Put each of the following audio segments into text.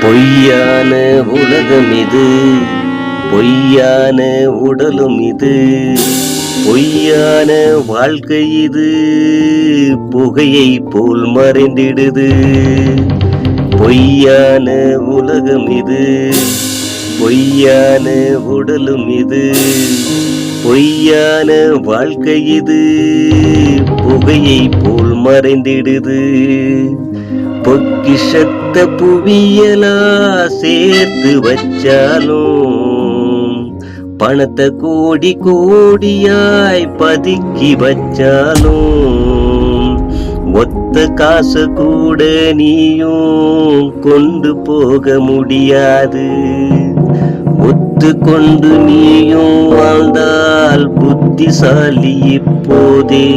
பொய்யான உலகம் இது, பொய்யான உடலும் இது, பொய்யான வாழ்க்கை இது, புகையை போல் மறைந்திடுது. பொய்யான உலகம் இது, பொய்யான உடலும் இது, பொய்யான வாழ்க்கை இது, புகையை போல் மறைந்திடுது. பொக்கிஷத்த புவியலா சேர்த்து வச்சாலும், பணத்தை கோடி கோடியாய் பதுக்கி வச்சாலும், ஒத்த காசு கூட நீயும் கொண்டு போக முடியாது. ஒத்து கொண்டு நீயும் வாழ்ந்தால் புத்திசாலி இப்போதே.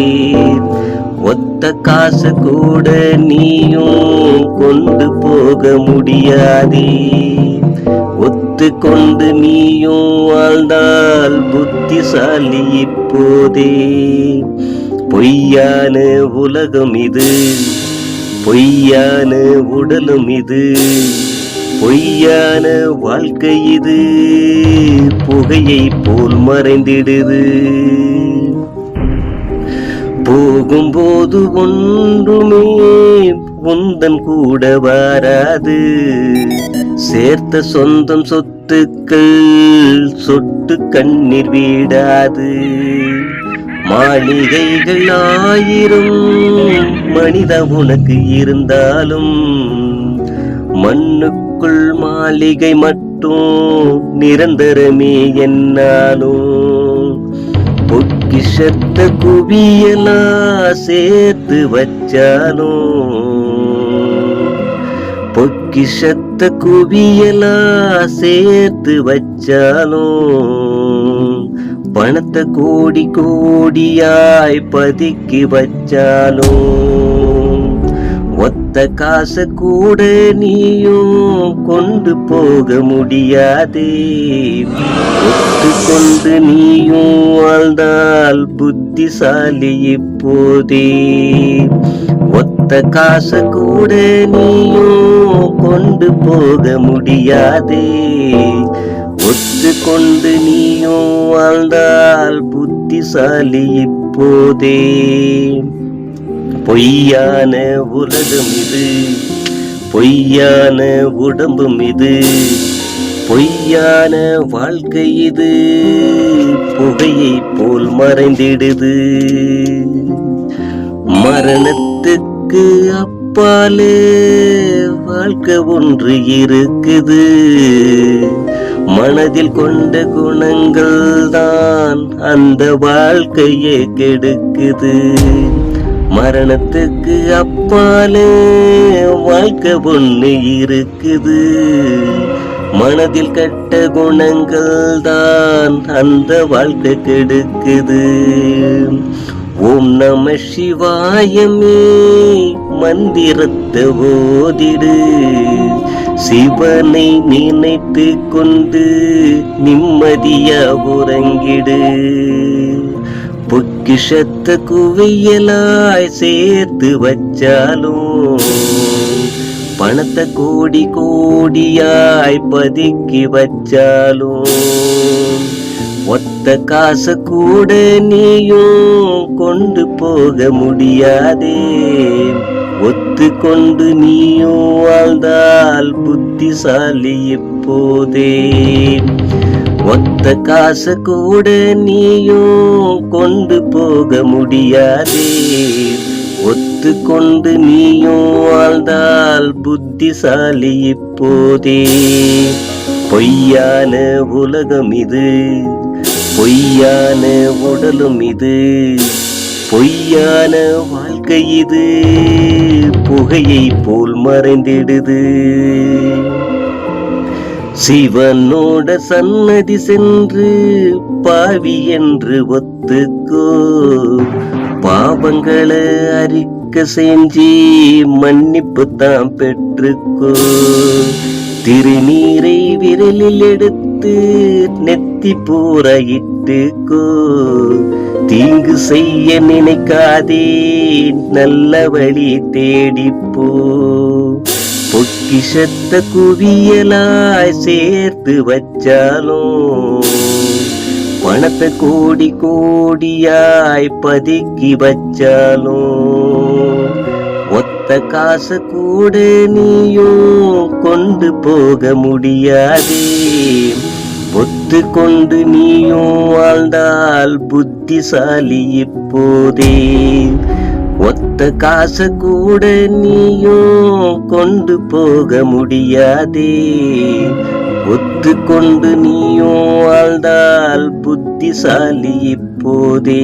ஒத்த காசு கூட நீயும் கொண்டு போக முடியாதே. ஒத்து கொண்டு நீயும் வாழ்ந்தால் புத்திசாலி இப்போதே. பொய்யான உலகம் இது, பொய்யான உடலும் இது, பொய்யான வாழ்க்கை இது, புகையை போல் மறைந்திடுது. போகும்போது ஒன்றுமே உந்தன் கூட வராது. சேர்த்த சொந்தம் சொத்துக்கள் சொட்டு கண்ணீர் வீடாது. மாளிகைகள் 1000 மனித உனக்கு இருந்தாலும், மண்ணுக்குள் மாளிகை மட்டும் நிரந்தரமே என்னாலும். பொக்கிஷத்த குவியலாம் சேர்த்து வச்சாலும், பொக்கிஷத்த குவியலாம் சேர்த்து வச்சாலும், பணத்தை கோடி கோடியாய் பதுக்கி வச்சாலும், ஒத்த காசு கூட நீயும் கொண்டு போக முடியாதே. ஒத்து கொண்டு நீயும் வாழ்ந்தால் புத்திசாலி இப்போதே. ஒத்த காசு கூட நீயும் கொண்டு போக முடியாதே. ஒத்து கொண்டு நீயும் வாழ்ந்தால் புத்திசாலி இப்போதே. பொய்யான உலகம் இது, பொய்யான உடம்பும் இது, பொய்யான வாழ்க்கை இது, புகையை போல் மறைந்திடுது. மரணத்துக்கு அப்பாலே வாழ்க்கை ஒன்று இருக்குது. மனதில் கொண்ட குணங்கள் தான் அந்த வாழ்க்கையை கெடுக்குது. மரணத்துக்கு அப்பாலே வாழ்க்கை ஒன்று இருக்குது. மனதில் கெட்ட குணங்கள் தான் அந்த வாழ்க்கை கெடுக்குது. ஓம் நம சிவாயமே மந்திரத்தை ஓதிடு. சிவனை நினைத்து கொண்டு நிம்மதியா உறங்கிடு. பொக்கிஷத்த குவியலாய் சேர்த்து வச்சாலும், பணத்தை கோடி கோடியாய் பதுக்கி வச்சாலும், ஒத்த காசு கூட நீயும் கொண்டு போக முடியாதே. ஒத்து கொண்டு நீயும் வாழ்ந்தால் புத்திசாலி இப்போதே. ஒத்த காசு கூட நீயும் கொண்டு போக முடியாதே. ஒத்து கொண்டு நீயும் வாழ்ந்தால் புத்திசாலி இப்போதே. பொய்யான உலகம் இது, பொய்யான உடலும் இது, பொய்யான வாழ்க்கை இது, புகையை போல் மறைந்திடுது. சிவனோட சன்னதி சென்று பாவி என்று ஒத்துக்கோ. பாவங்களை அறிக்க செஞ்சு மன்னிப்பு தான் பெற்றுக்கோ. திருநீரை விரலில் எடுத்து நெத்தி பூர இட்டுக்கோ. தீங்கு செய்ய நினைக்காதே, நல்ல வழி தேடிப்போ. பொக்கிஷத்த குவியலாய் சேர்த்து வச்சாலும் பணத்தை கோடி கோடியாய் பதுக்கி வச்சாலும் ஒத்த காசு கூட நீயும் கொண்டு போக முடியாதே. ஒத்து கொண்டு நீயும் வாழ்ந்தால் புத்திசாலி இப்போதே. ஒத்த காசு கூட நீயும் கொண்டு போக முடியாதே. ஒத்து கொண்டு நீயும் வாழ்ந்தால் புத்திசாலி இப்போதே.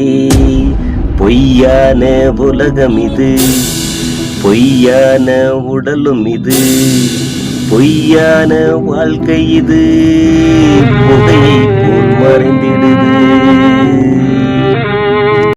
பொய்யான உலகம் இது, பொய்யான உடலும் இது, பொய்யான வாழ்க்கை இது புகையை போல் மறைந்திடுது.